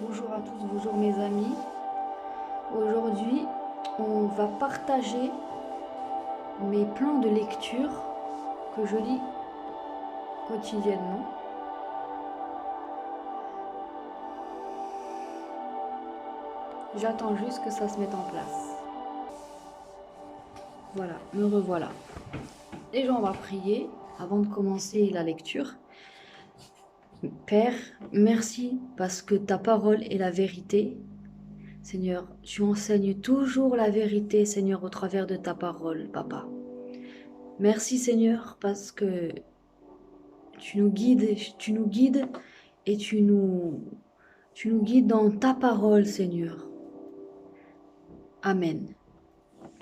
Bonjour à tous, bonjour mes amis. Aujourd'hui, on va partager mes plans de lecture que je lis quotidiennement. J'attends juste que ça se mette en place. Voilà, me revoilà. Déjà, on va prier avant de commencer la lecture. Père, merci parce que ta parole est la vérité. Seigneur, tu enseignes toujours la vérité, Seigneur, au travers de ta parole, Papa. Merci, Seigneur, parce que tu nous guides et tu nous guides dans ta parole, Seigneur. Amen.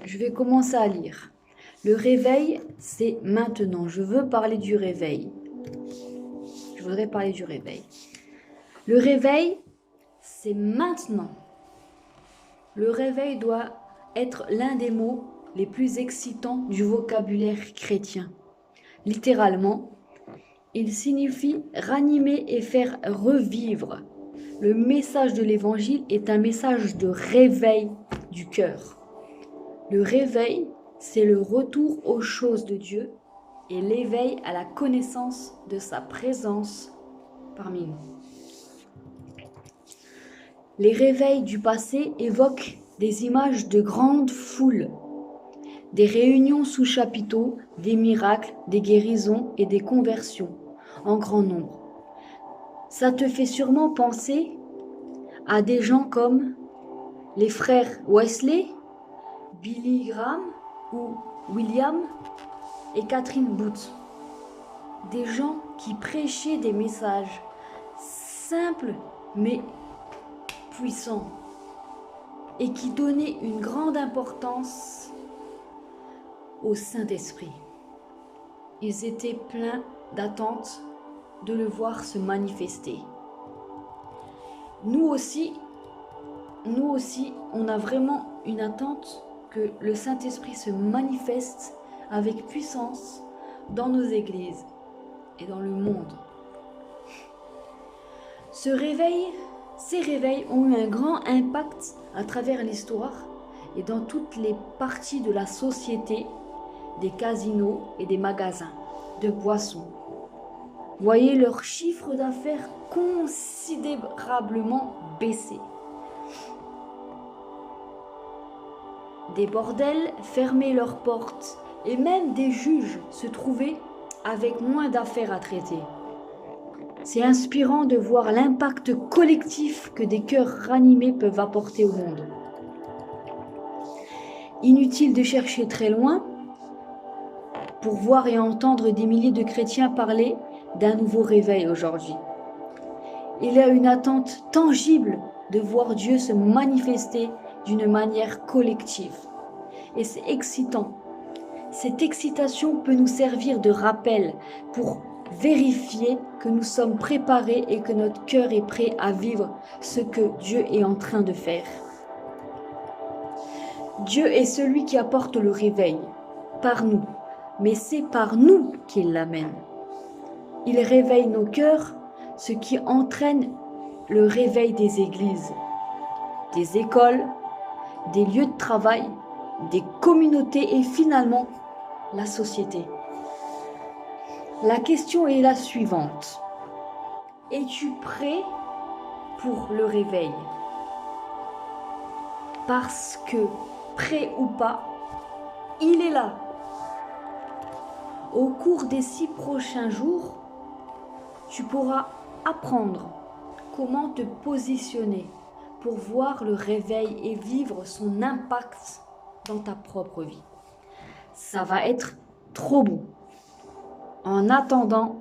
Je vais commencer à lire. Le réveil, c'est maintenant. Je veux parler du réveil. Je voudrais parler du réveil. Le réveil, c'est maintenant. Le réveil doit être l'un des mots les plus excitants du vocabulaire chrétien. Littéralement, il signifie ranimer et faire revivre. Le message de l'évangile est un message de réveil du cœur. Le réveil, c'est le retour aux choses de Dieu et l'éveil à la connaissance de sa présence parmi nous. Les réveils du passé évoquent des images de grandes foules, des réunions sous chapiteaux, des miracles, des guérisons et des conversions en grand nombre. Ça te fait sûrement penser à des gens comme les frères Wesley, Billy Graham ou William et Catherine Booth. Des gens qui prêchaient des messages simples mais puissants et qui donnaient une grande importance au Saint-Esprit. Ils étaient pleins d'attente de le voir se manifester. Nous aussi, on a vraiment une attente que le Saint-Esprit se manifeste avec puissance dans nos églises et dans le monde. Ces réveils ont eu un grand impact à travers l'histoire et dans toutes les parties de la société, des casinos et des magasins de boissons. Voyez leur chiffre d'affaires considérablement baisser. Des bordels fermaient leurs portes et même des juges se trouvaient avec moins d'affaires à traiter. C'est inspirant de voir l'impact collectif que des cœurs ranimés peuvent apporter au monde. Inutile de chercher très loin pour voir et entendre des milliers de chrétiens parler d'un nouveau réveil aujourd'hui. Il y a une attente tangible de voir Dieu se manifester d'une manière collective. Et c'est excitant. Cette excitation peut nous servir de rappel pour vérifier que nous sommes préparés et que notre cœur est prêt à vivre ce que Dieu est en train de faire. Dieu est celui qui apporte le réveil par nous, mais c'est par nous qu'il l'amène. Il réveille nos cœurs, ce qui entraîne le réveil des églises, des écoles, des lieux de travail, des communautés et finalement la société. La question est la suivante. Es-tu prêt pour le réveil? Parce que, prêt ou pas, il est là. Au cours des 6 prochains jours, tu pourras apprendre comment te positionner pour voir le réveil et vivre son impact dans ta propre vie. Ça va être trop beau. En attendant,